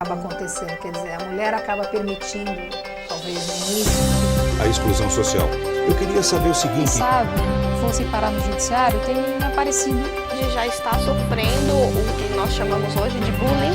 acaba acontecendo, quer dizer, a mulher acaba permitindo, talvez no início, A exclusão social. Eu queria saber o quem seguinte. sabe, fosse parar no judiciário, tem aparecido. Ele já está sofrendo o que nós chamamos hoje de bullying.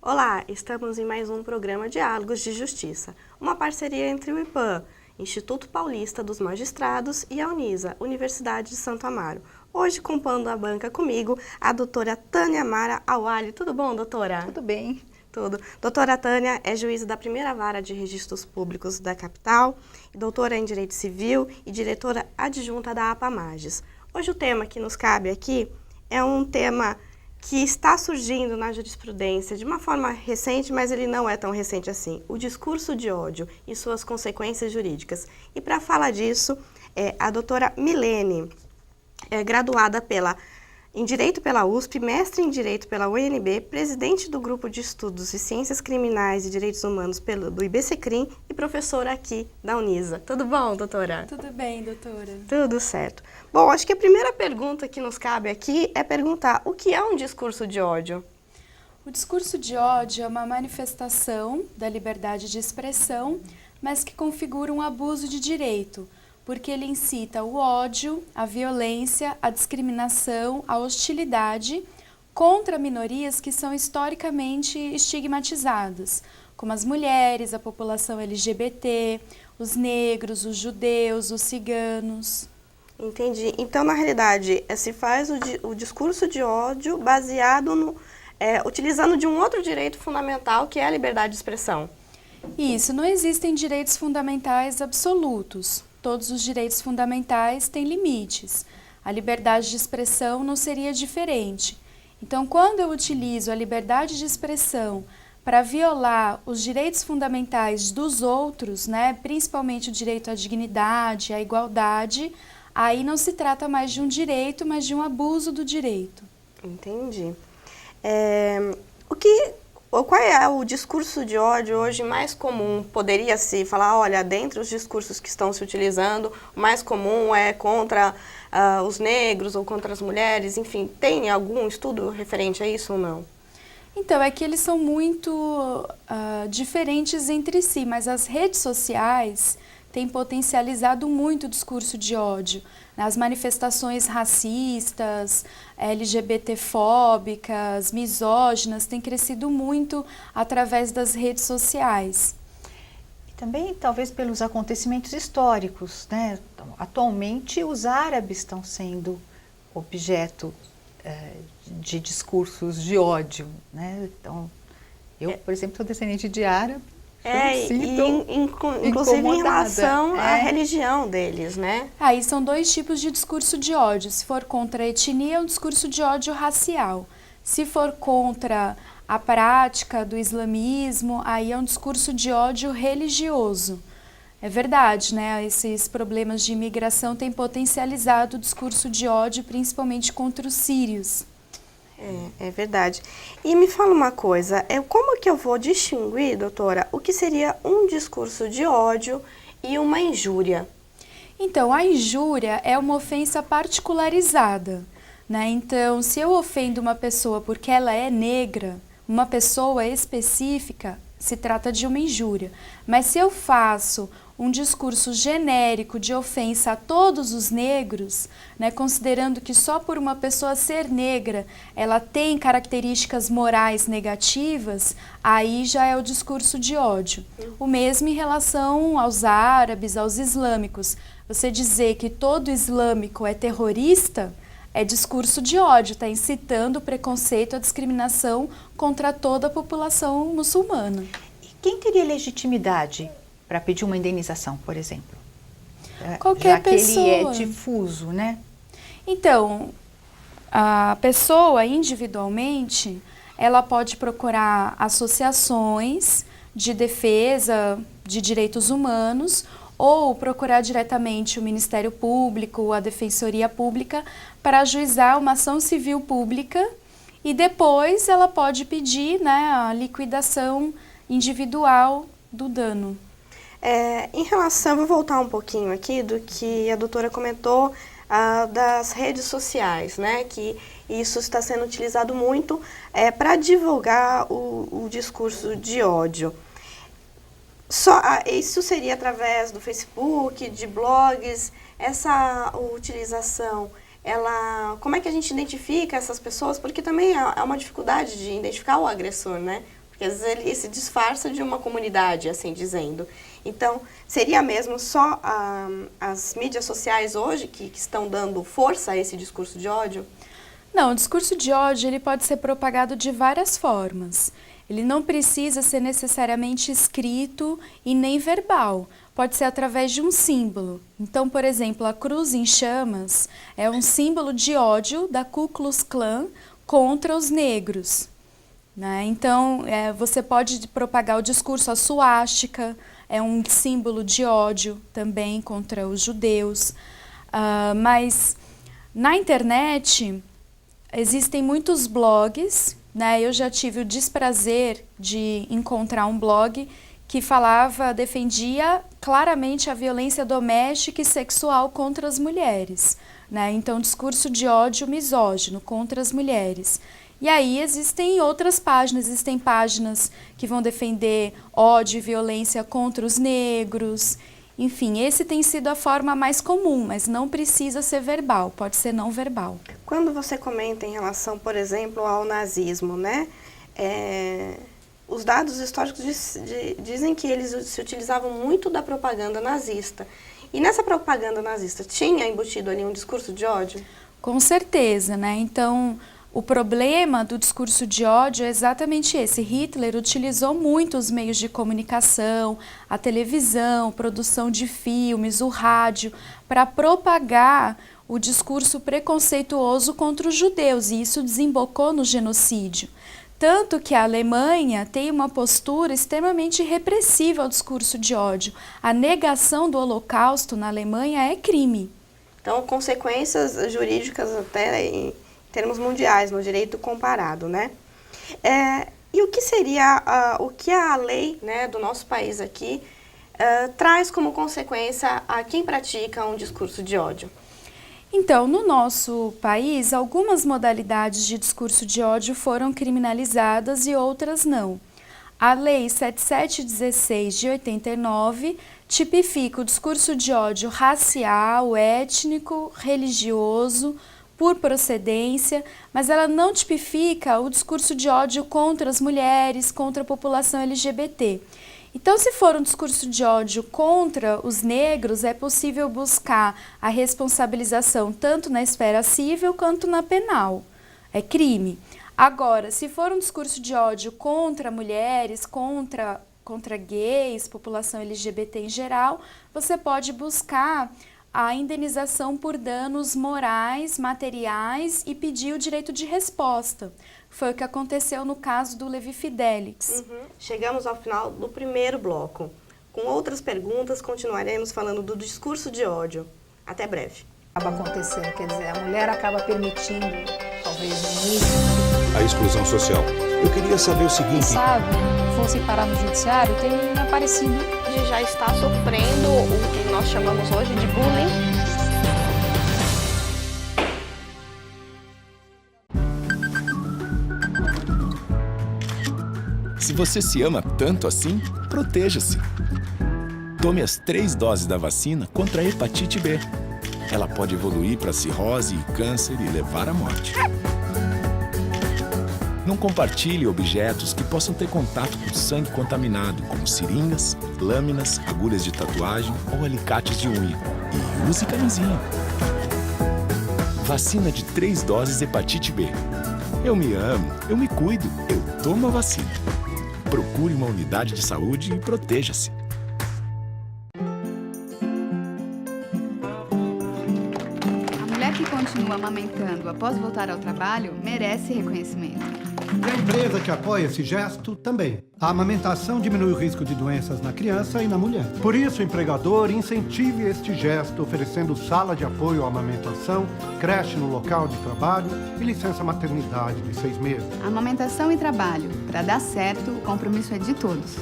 Olá, estamos em mais um programa Diálogos de Justiça, uma parceria entre o IPAM, Instituto Paulista dos Magistrados, e a Unisa, Universidade de Santo Amaro. Hoje, compondo a banca comigo, a doutora Tânia Mara Awali. Tudo bom, doutora? Tudo bem. Tudo. Doutora Tânia é juíza da primeira vara de registros públicos da capital, doutora em Direito Civil e diretora adjunta da APA-Magis. Hoje o tema que nos cabe aqui é um tema que está surgindo na jurisprudência de uma forma recente, mas ele não é tão recente assim. O discurso de ódio e suas consequências jurídicas. E para falar disso, a doutora Milene é graduada em Direito pela USP, mestre em Direito pela UNB, presidente do Grupo de Estudos e Ciências Criminais e Direitos Humanos do IBCCRIM e professora aqui da Unisa. Tudo bom, doutora? Tudo bem, doutora. Tudo certo. Bom, acho que a primeira pergunta que nos cabe aqui é perguntar o que é um discurso de ódio? O discurso de ódio é uma manifestação da liberdade de expressão, mas que configura um abuso de direito, porque ele incita o ódio, a violência, a discriminação, a hostilidade contra minorias que são historicamente estigmatizadas, como as mulheres, a população LGBT, os negros, os judeus, os ciganos. Entendi. Então, na realidade, se faz o discurso de ódio baseado utilizando de um outro direito fundamental, que é a liberdade de expressão. Isso, não existem direitos fundamentais absolutos. Todos os direitos fundamentais têm limites. A liberdade de expressão não seria diferente. Então, quando eu utilizo a liberdade de expressão para violar os direitos fundamentais dos outros, né, principalmente o direito à dignidade, à igualdade, aí não se trata mais de um direito, mas de um abuso do direito. Entendi. Qual é o discurso de ódio hoje mais comum? Poderia-se falar, olha, dentre os discursos que estão se utilizando, o mais comum é contra os negros ou contra as mulheres, enfim, tem algum estudo referente a isso ou não? Então, é que eles são muito diferentes entre si, mas as redes sociais têm potencializado muito o discurso de ódio. As manifestações racistas, LGBTfóbicas, misóginas, têm crescido muito através das redes sociais. E também, talvez, pelos acontecimentos históricos, né? Então, atualmente, os árabes estão sendo objeto de discursos de ódio, né? Então, eu, por exemplo, sou descendente de árabe. Inclusive em relação à religião deles, né? Aí são dois tipos de discurso de ódio. Se for contra a etnia, é um discurso de ódio racial. Se for contra a prática do islamismo, aí é um discurso de ódio religioso. É verdade, né? Esses problemas de imigração têm potencializado o discurso de ódio, principalmente contra os sírios. É verdade. E me fala uma coisa, como que eu vou distinguir, doutora, o que seria um discurso de ódio e uma injúria? Então, a injúria é uma ofensa particularizada, né? Então, se eu ofendo uma pessoa porque ela é negra, uma pessoa específica, se trata de uma injúria. Mas se eu faço um discurso genérico de ofensa a todos os negros, né, considerando que só por uma pessoa ser negra ela tem características morais negativas, aí já é o discurso de ódio. O mesmo em relação aos árabes, aos islâmicos. Você dizer que todo islâmico é terrorista é discurso de ódio, está incitando o preconceito, a discriminação contra toda a população muçulmana. E quem teria legitimidade para pedir uma indenização, por exemplo? Qualquer pessoa. Já que ele é difuso, né? Então, a pessoa individualmente, ela pode procurar associações de defesa de direitos humanos ou procurar diretamente o Ministério Público, a Defensoria Pública, para ajuizar uma ação civil pública e depois ela pode pedir, né, a liquidação individual do dano. Em relação, vou voltar um pouquinho aqui do que a doutora comentou das redes sociais, né? Que isso está sendo utilizado muito para divulgar o discurso de ódio. Isso seria através do Facebook, de blogs, essa utilização, como é que a gente identifica essas pessoas? Porque também é uma dificuldade de identificar o agressor, né? Porque às vezes ele se disfarça de uma comunidade, assim dizendo. Então, seria mesmo só as mídias sociais hoje que estão dando força a esse discurso de ódio? Não, o discurso de ódio ele pode ser propagado de várias formas. Ele não precisa ser necessariamente escrito e nem verbal. Pode ser através de um símbolo. Então, por exemplo, a cruz em chamas é um símbolo de ódio da Ku Klux Klan contra os negros, né? Então, você pode propagar o discurso, a suástica é um símbolo de ódio também contra os judeus. Mas na internet existem muitos blogs, né? Eu já tive o desprazer de encontrar um blog que defendia claramente a violência doméstica e sexual contra as mulheres, né? Então, discurso de ódio misógino contra as mulheres. E aí existem outras páginas, existem páginas que vão defender ódio e violência contra os negros. Enfim, esse tem sido a forma mais comum, mas não precisa ser verbal, pode ser não verbal. Quando você comenta em relação, por exemplo, ao nazismo, né? Os dados históricos dizem que eles se utilizavam muito da propaganda nazista. E nessa propaganda nazista tinha embutido ali um discurso de ódio? Com certeza, né? Então, o problema do discurso de ódio é exatamente esse. Hitler utilizou muito os meios de comunicação, a televisão, produção de filmes, o rádio, para propagar o discurso preconceituoso contra os judeus, e isso desembocou no genocídio. Tanto que a Alemanha tem uma postura extremamente repressiva ao discurso de ódio. A negação do Holocausto na Alemanha é crime. Então, consequências jurídicas até em termos mundiais, no direito comparado, né? E o que seria, o que a lei, né, do nosso país aqui traz como consequência a quem pratica um discurso de ódio? Então, no nosso país, algumas modalidades de discurso de ódio foram criminalizadas e outras não. A Lei 7716 de 89 tipifica o discurso de ódio racial, étnico, religioso, por procedência, mas ela não tipifica o discurso de ódio contra as mulheres, contra a população LGBT. Então, se for um discurso de ódio contra os negros, é possível buscar a responsabilização tanto na esfera civil quanto na penal. É crime. Agora, se for um discurso de ódio contra mulheres, contra gays, população LGBT em geral, você pode buscar a indenização por danos morais, materiais e pedir o direito de resposta. Foi o que aconteceu no caso do Levi Fidelix. Chegamos ao final do primeiro bloco. Com outras perguntas, continuaremos falando do discurso de ódio. Até breve. Acaba acontecendo, quer dizer, a mulher acaba permitindo, talvez no início, A exclusão social. Eu queria saber o seguinte... sabe, fosse parar no judiciário, tem aparecido. Ele já está sofrendo o que nós chamamos hoje de bullying. Se você se ama tanto assim, proteja-se. Tome as 3 doses da vacina contra a hepatite B. Ela pode evoluir para cirrose e câncer e levar à morte. Não compartilhe objetos que possam ter contato com sangue contaminado, como seringas, lâminas, agulhas de tatuagem ou alicates de unha. E use camisinha. Vacina de 3 doses hepatite B. Eu me amo, eu me cuido, eu tomo a vacina. Procure uma unidade de saúde e proteja-se. A mulher que continua amamentando após voltar ao trabalho merece reconhecimento. E a empresa que apoia esse gesto também. A amamentação diminui o risco de doenças na criança e na mulher. Por isso, o empregador incentive este gesto oferecendo sala de apoio à amamentação, creche no local de trabalho e licença maternidade de 6 meses. Amamentação e trabalho. Para dar certo, o compromisso é de todos.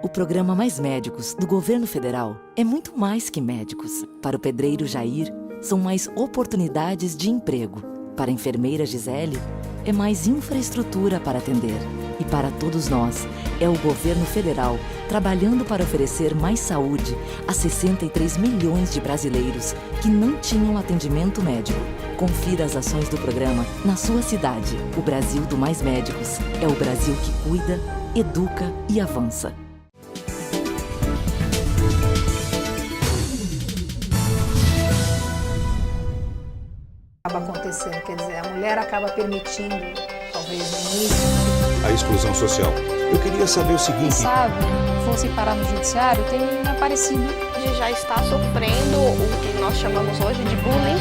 O programa Mais Médicos do Governo Federal é muito mais que médicos. Para o pedreiro Jair, são mais oportunidades de emprego. Para a enfermeira Gisele, é mais infraestrutura para atender. E para todos nós, é o governo federal trabalhando para oferecer mais saúde a 63 milhões de brasileiros que não tinham atendimento médico. Confira as ações do programa na sua cidade. O Brasil do Mais Médicos é o Brasil que cuida, educa e avança. Acaba acontecendo, quer dizer, a mulher acaba permitindo, talvez no início, A exclusão social. Eu queria saber o Quem seguinte. sabe, fosse parar no judiciário, tem aparecido. Ele já está sofrendo o que nós chamamos hoje de bullying.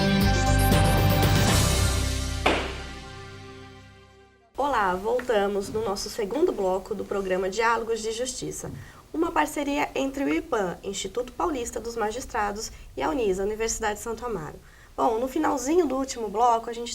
Olá, voltamos no nosso segundo bloco do programa Diálogos de Justiça, uma parceria entre o IPAM, Instituto Paulista dos Magistrados, e a Unisa, Universidade de Santo Amaro. Bom, no finalzinho do último bloco, a gente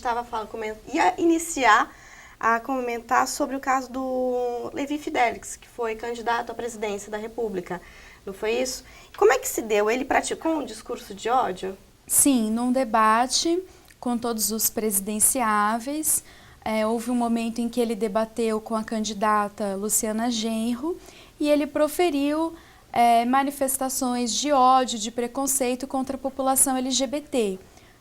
ia iniciar a comentar sobre o caso do Levi Fidelix, que foi candidato à presidência da República. Não foi isso? Como é que se deu? Ele praticou um discurso de ódio? Sim, num debate com todos os presidenciáveis, houve um momento em que ele debateu com a candidata Luciana Genro e ele proferiu manifestações de ódio, de preconceito contra a população LGBT.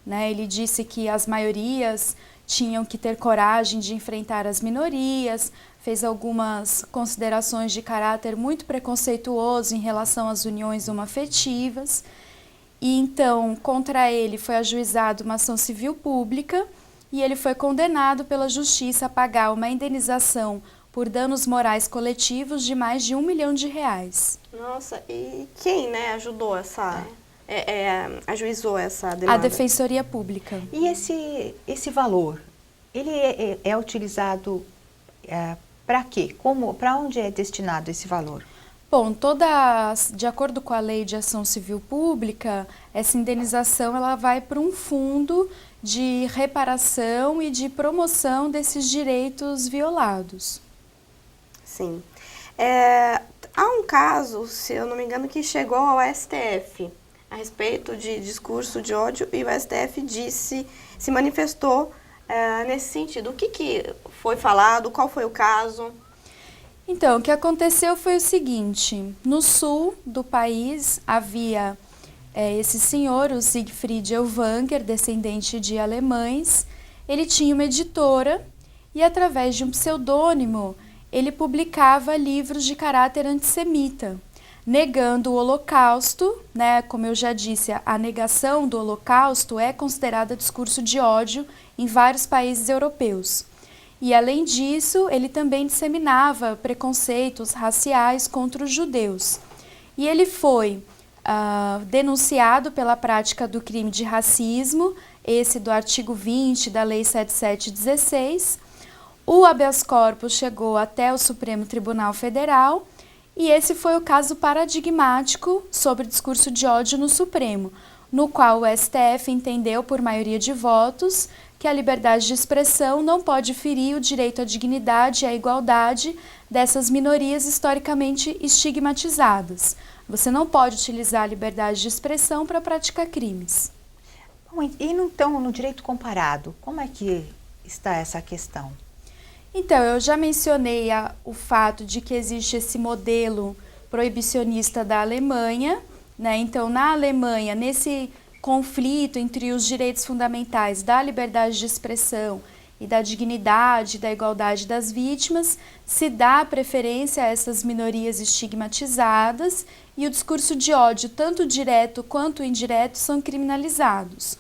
Né? Ele disse que as maiorias tinham que ter coragem de enfrentar as minorias, fez algumas considerações de caráter muito preconceituoso em relação às uniões homoafetivas. E então, contra ele foi ajuizada uma ação civil pública e ele foi condenado pela Justiça a pagar uma indenização por danos morais coletivos de mais de R$1 milhão. Nossa, e quem, ajudou ajuizou essa demanda? A Defensoria Pública. E esse valor, ele é utilizado para quê? Para onde é destinado esse valor? Bom, de acordo com a Lei de Ação Civil Pública, essa indenização ela vai para um fundo de reparação e de promoção desses direitos violados. Sim. Há um caso, se eu não me engano, que chegou ao STF a respeito de discurso de ódio e o STF se manifestou nesse sentido. O que foi falado? Qual foi o caso? Então, o que aconteceu foi o seguinte, no sul do país havia esse senhor, o Siegfried Ellwanger, descendente de alemães, ele tinha uma editora e através de um pseudônimo ele publicava livros de caráter antissemita, negando o Holocausto, como eu já disse, a negação do Holocausto é considerada discurso de ódio em vários países europeus. E, além disso, ele também disseminava preconceitos raciais contra os judeus. E ele foi denunciado pela prática do crime de racismo, esse do artigo 20 da Lei 7716. O habeas corpus chegou até o Supremo Tribunal Federal e esse foi o caso paradigmático sobre discurso de ódio no Supremo, no qual o STF entendeu por maioria de votos que a liberdade de expressão não pode ferir o direito à dignidade e à igualdade dessas minorias historicamente estigmatizadas. Você não pode utilizar a liberdade de expressão para praticar crimes. Bom, e então, no direito comparado, como é que está essa questão? Então, eu já mencionei o fato de que existe esse modelo proibicionista da Alemanha, Então, na Alemanha, nesse conflito entre os direitos fundamentais da liberdade de expressão e da dignidade, da igualdade das vítimas, se dá preferência a essas minorias estigmatizadas e o discurso de ódio, tanto direto quanto indireto, são criminalizados.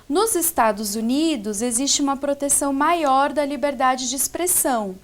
Nos Estados Unidos, existe uma proteção maior da liberdade de expressão.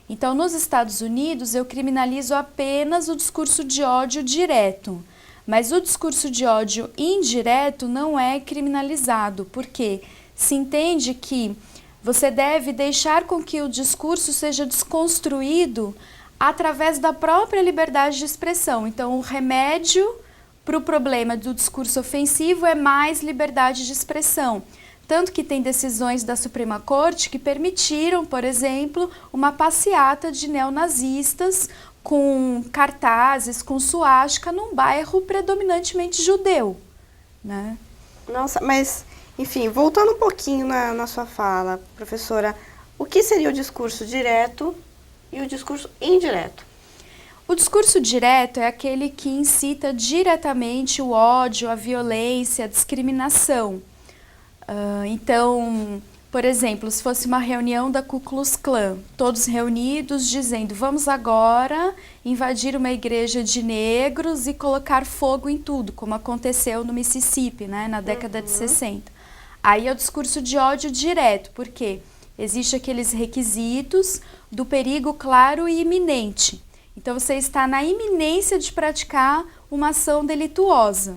Então, nos Estados Unidos, eu criminalizo apenas o discurso de ódio direto. Mas o discurso de ódio indireto não é criminalizado, porque se entende que você deve deixar com que o discurso seja desconstruído através da própria liberdade de expressão. Então, o remédio para o problema do discurso ofensivo é mais liberdade de expressão. Tanto que tem decisões da Suprema Corte que permitiram, por exemplo, uma passeata de neonazistas com cartazes, com suástica, num bairro predominantemente judeu, né? Nossa, mas, enfim, voltando um pouquinho na sua fala, professora, o que seria o discurso direto e o discurso indireto? O discurso direto é aquele que incita diretamente o ódio, a violência, a discriminação. Então, por exemplo, se fosse uma reunião da Ku Klux Klan, todos reunidos dizendo: vamos agora invadir uma igreja de negros e colocar fogo em tudo, como aconteceu no Mississippi, né, na década de 60. Aí é o discurso de ódio direto, porque existem aqueles requisitos do perigo claro e iminente. Então, você está na iminência de praticar uma ação delituosa.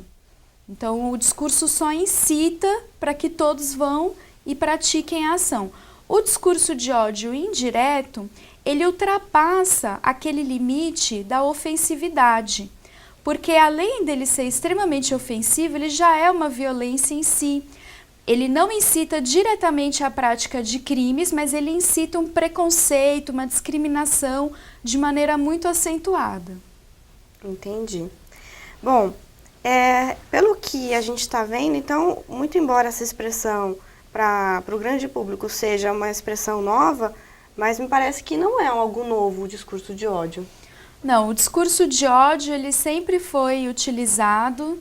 Então, o discurso só incita para que todos vão e pratiquem a ação. O discurso de ódio indireto, ele ultrapassa aquele limite da ofensividade, porque além dele ser extremamente ofensivo, ele já é uma violência em si. Ele não incita diretamente à prática de crimes, mas ele incita um preconceito, uma discriminação de maneira muito acentuada. Entendi. Bom, pelo que a gente está vendo, então, muito embora essa expressão para o grande público seja uma expressão nova, mas me parece que não é algo novo o discurso de ódio. Não, o discurso de ódio ele sempre foi utilizado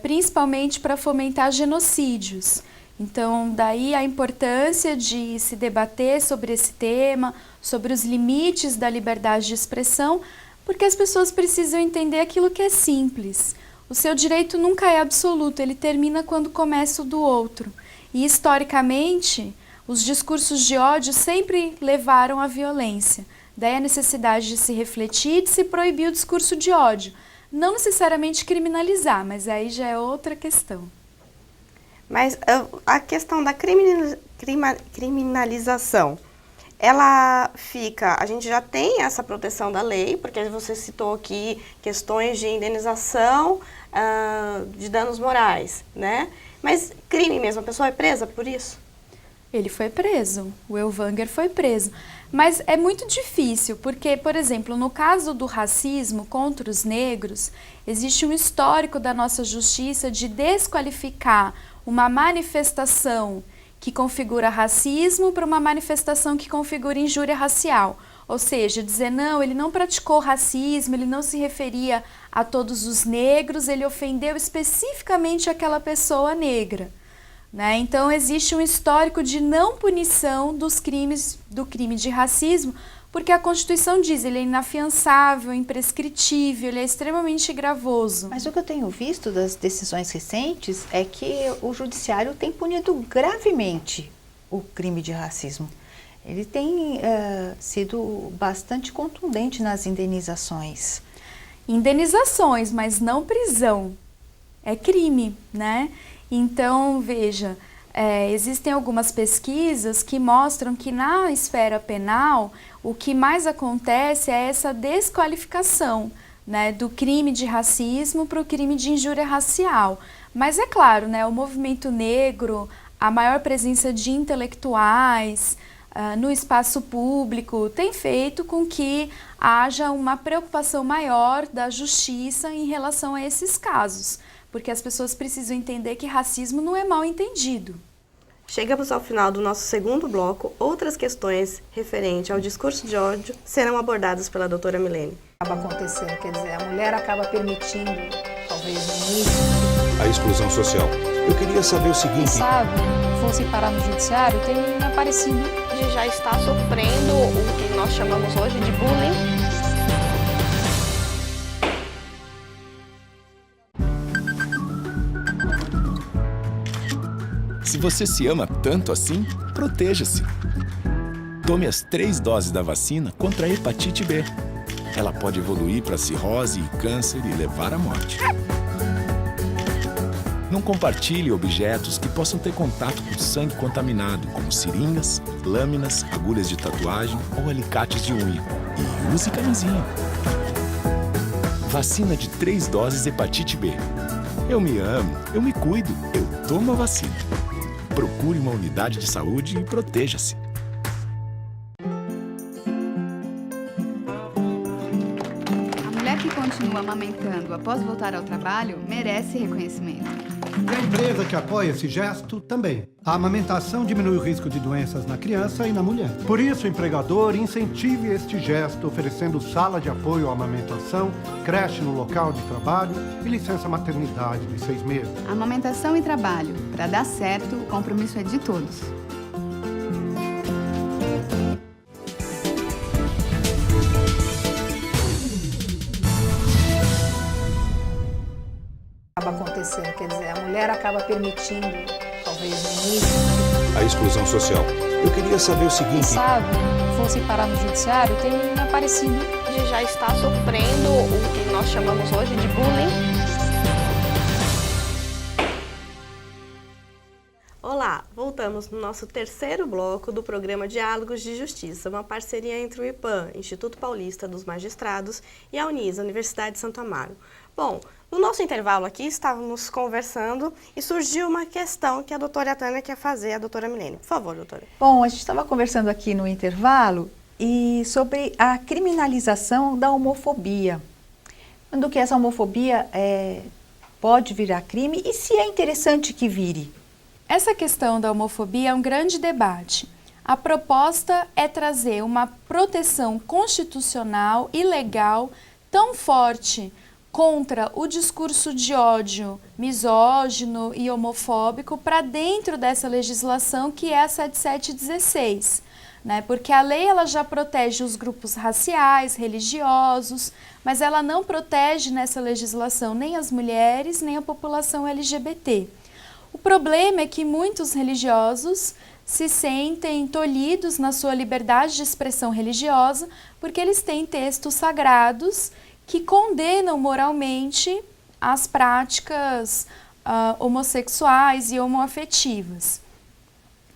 principalmente para fomentar genocídios. Então, daí a importância de se debater sobre esse tema, sobre os limites da liberdade de expressão, porque as pessoas precisam entender aquilo que é simples. O seu direito nunca é absoluto, ele termina quando começa o do outro. E, historicamente, os discursos de ódio sempre levaram à violência. Daí a necessidade de se refletir, de se proibir o discurso de ódio. Não necessariamente criminalizar, mas aí já é outra questão. Mas a questão da criminalização, ela fica... A gente já tem essa proteção da lei, porque você citou aqui questões de indenização de danos morais, né? Mas crime mesmo, a pessoa é presa por isso? Ele foi preso, o Elvanger foi preso. Mas é muito difícil, porque, por exemplo, no caso do racismo contra os negros, existe um histórico da nossa justiça de desqualificar uma manifestação que configura racismo para uma manifestação que configura injúria racial. Ou seja, dizer, não, ele não praticou racismo, ele não se referia a todos os negros, ele ofendeu especificamente aquela pessoa negra. Né? Então, existe um histórico de não punição dos crimes, do crime de racismo, porque a Constituição diz, ele é inafiançável, imprescritível, ele é extremamente gravoso. Mas o que eu tenho visto das decisões recentes é que o Judiciário tem punido gravemente o crime de racismo. Ele tem sido bastante contundente nas indenizações. Indenizações, mas não prisão. É crime, né? Então, veja, existem algumas pesquisas que mostram que na esfera penal, o que mais acontece é essa desqualificação, né, do crime de racismo para o crime de injúria racial. Mas é claro, né, o movimento negro, a maior presença de intelectuais no espaço público tem feito com que haja uma preocupação maior da justiça em relação a esses casos. Porque as pessoas precisam entender que racismo não é mal entendido. Chegamos ao final do nosso segundo bloco. Outras questões referentes ao discurso de ódio serão abordadas pela doutora Milene. Acaba acontecendo, quer dizer, a mulher acaba permitindo, talvez no início, A exclusão social. Eu queria saber o Quem seguinte: sabe, fosse parar no judiciário, tem aparecido. De já está sofrendo o que nós chamamos hoje de bullying. Se você se ama tanto assim, proteja-se. Tome as 3 doses da vacina contra a hepatite B. Ela pode evoluir para cirrose e câncer e levar à morte. Não compartilhe objetos que possam ter contato com sangue contaminado, como seringas, lâminas, agulhas de tatuagem ou alicates de unha. E use camisinha. Vacina de 3 doses hepatite B. Eu me amo, eu me cuido, eu tomo a vacina. Procure uma unidade de saúde e proteja-se. continua amamentando após voltar ao trabalho merece reconhecimento. E a empresa que apoia esse gesto também. A amamentação diminui o risco de doenças na criança e na mulher. Por isso, o empregador incentive este gesto oferecendo sala de apoio à amamentação, creche no local de trabalho e licença maternidade de 6 meses. Amamentação e trabalho. Para dar certo, o compromisso é de todos. Acaba acontecendo, quer dizer, a mulher acaba permitindo, talvez no início, A exclusão social. Eu queria saber o seguinte. Sabe, fosse parar no judiciário, tem aparecido. Que já está sofrendo o que nós chamamos hoje de bullying. Olá, voltamos no nosso terceiro bloco do programa Diálogos de Justiça, uma parceria entre o IPAM, Instituto Paulista dos Magistrados, e a Unisa, Universidade de Santo Amaro. Bom, no nosso intervalo aqui, estávamos conversando e surgiu uma questão que a doutora Tânia quer fazer, a doutora Milene. Por favor, doutora. Bom, a gente estava conversando aqui no intervalo e sobre a criminalização da homofobia. Quando que essa homofobia pode virar crime e se é interessante que vire? Essa questão da homofobia é um grande debate. A proposta é trazer uma proteção constitucional e legal tão forte contra o discurso de ódio misógino e homofóbico para dentro dessa legislação que é a 7716, né? Porque a lei ela já protege os grupos raciais, religiosos, mas ela não protege nessa legislação nem as mulheres, nem a população LGBT. O problema é que muitos religiosos se sentem tolhidos na sua liberdade de expressão religiosa porque eles têm textos sagrados que condenam moralmente as práticas homossexuais e homoafetivas.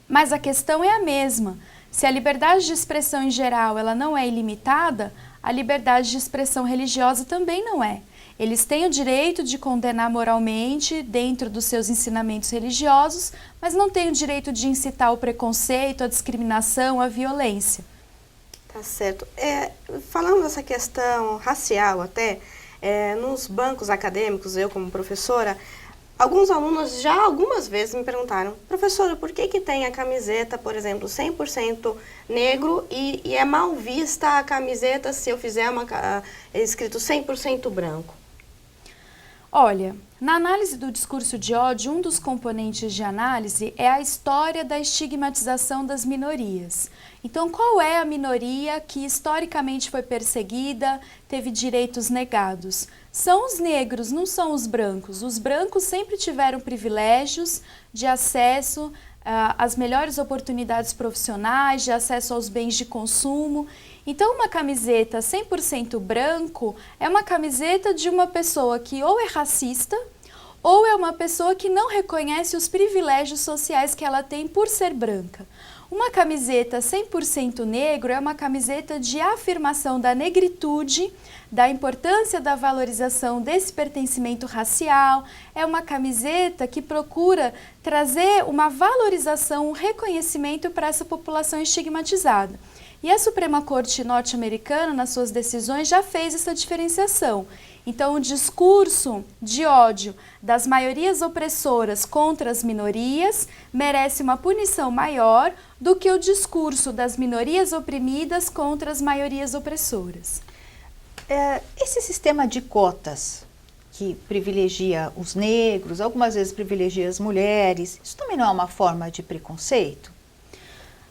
Mas a questão é a mesma. Se a liberdade de expressão em geral ela não é ilimitada, a liberdade de expressão religiosa também não é. Eles têm o direito de condenar moralmente dentro dos seus ensinamentos religiosos, mas não têm o direito de incitar o preconceito, a discriminação, a violência. Tá certo. Falando dessa questão racial até, nos bancos acadêmicos, eu como professora, alguns alunos já algumas vezes me perguntaram: professora, por que tem a camiseta, por exemplo, 100% negro e é mal vista a camiseta se eu fizer escrito 100% branco? Olha, na análise do discurso de ódio, um dos componentes de análise é a história da estigmatização das minorias. Então, qual é a minoria que historicamente foi perseguida, teve direitos negados? São os negros, não são os brancos. Os brancos sempre tiveram privilégios de acesso às melhores oportunidades profissionais, de acesso aos bens de consumo. Então, uma camiseta 100% branco é uma camiseta de uma pessoa que ou é racista, ou é uma pessoa que não reconhece os privilégios sociais que ela tem por ser branca. Uma camiseta 100% negro é uma camiseta de afirmação da negritude, da importância da valorização desse pertencimento racial, é uma camiseta que procura trazer uma valorização, um reconhecimento para essa população estigmatizada. E a Suprema Corte norte-americana, nas suas decisões, já fez essa diferenciação. Então, o discurso de ódio das maiorias opressoras contra as minorias merece uma punição maior do que o discurso das minorias oprimidas contra as maiorias opressoras. Esse sistema de cotas que privilegia os negros, algumas vezes privilegia as mulheres, isso também não é uma forma de preconceito?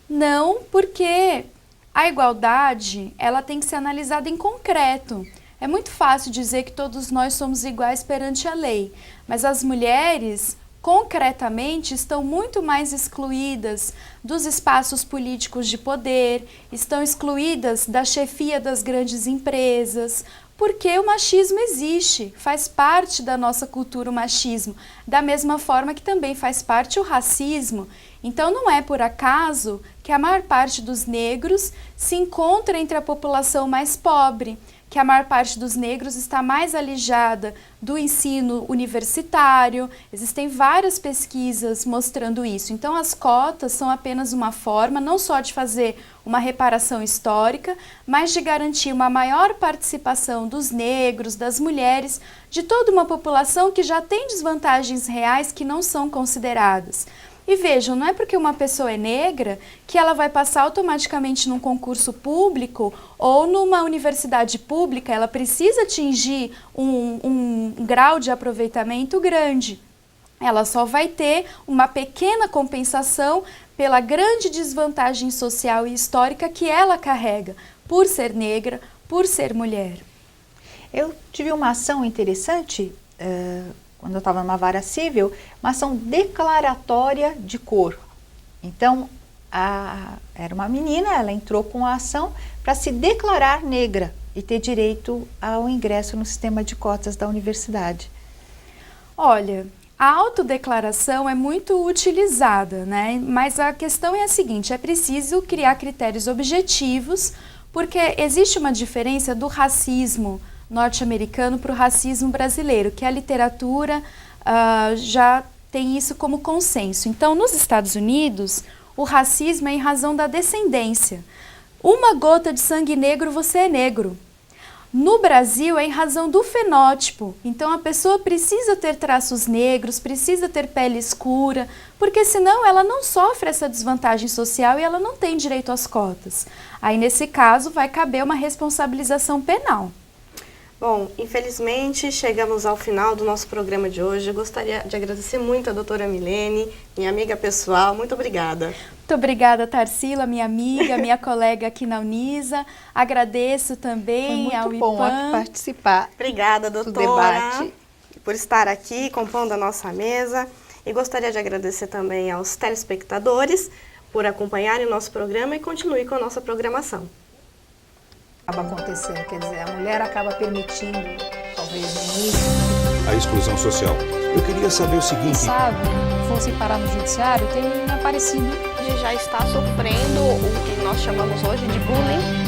Não, porque a igualdade ela tem que ser analisada em concreto. É muito fácil dizer que todos nós somos iguais perante a lei, mas as mulheres, concretamente, estão muito mais excluídas dos espaços políticos de poder, estão excluídas da chefia das grandes empresas, porque o machismo existe, faz parte da nossa cultura o machismo, da mesma forma que também faz parte o racismo. Então não é por acaso que a maior parte dos negros se encontra entre a população mais pobre, que a maior parte dos negros está mais alijada do ensino universitário. Existem várias pesquisas mostrando isso. Então, as cotas são apenas uma forma, não só de fazer uma reparação histórica, mas de garantir uma maior participação dos negros, das mulheres, de toda uma população que já tem desvantagens reais que não são consideradas. E vejam, não é porque uma pessoa é negra que ela vai passar automaticamente num concurso público ou numa universidade pública. Ela precisa atingir um grau de aproveitamento grande. Ela só vai ter uma pequena compensação pela grande desvantagem social e histórica que ela carrega, por ser negra, por ser mulher. Eu tive uma ação interessante quando eu estava numa vara civil, uma ação declaratória de cor. Então, era uma menina, ela entrou com a ação para se declarar negra e ter direito ao ingresso no sistema de cotas da universidade. Olha, a autodeclaração é muito utilizada, né? Mas a questão é a seguinte, é preciso criar critérios objetivos, porque existe uma diferença do racismo norte-americano para o racismo brasileiro, que a literatura já tem isso como consenso. Então, nos Estados Unidos, o racismo é em razão da descendência. Uma gota de sangue negro, você é negro. No Brasil, é em razão do fenótipo. Então, a pessoa precisa ter traços negros, precisa ter pele escura, porque senão ela não sofre essa desvantagem social e ela não tem direito às cotas. Aí, nesse caso, vai caber uma responsabilização penal. Bom, infelizmente chegamos ao final do nosso programa de hoje. Eu gostaria de agradecer muito a doutora Milene, minha amiga pessoal. Muito obrigada. Muito obrigada, Tarsila, minha amiga, minha colega aqui na Unisa. Agradeço também ao IPAM. Foi muito bom aqui participar. Obrigada, doutora, por estar aqui compondo a nossa mesa. E gostaria de agradecer também aos telespectadores por acompanharem o nosso programa e continuem com a nossa programação. Acaba acontecendo, quer dizer, a mulher acaba permitindo, talvez no início, A exclusão social. Eu queria saber o seguinte... Sabe, fosse parar no judiciário, tem aparecido. A gente já está sofrendo o que nós chamamos hoje de bullying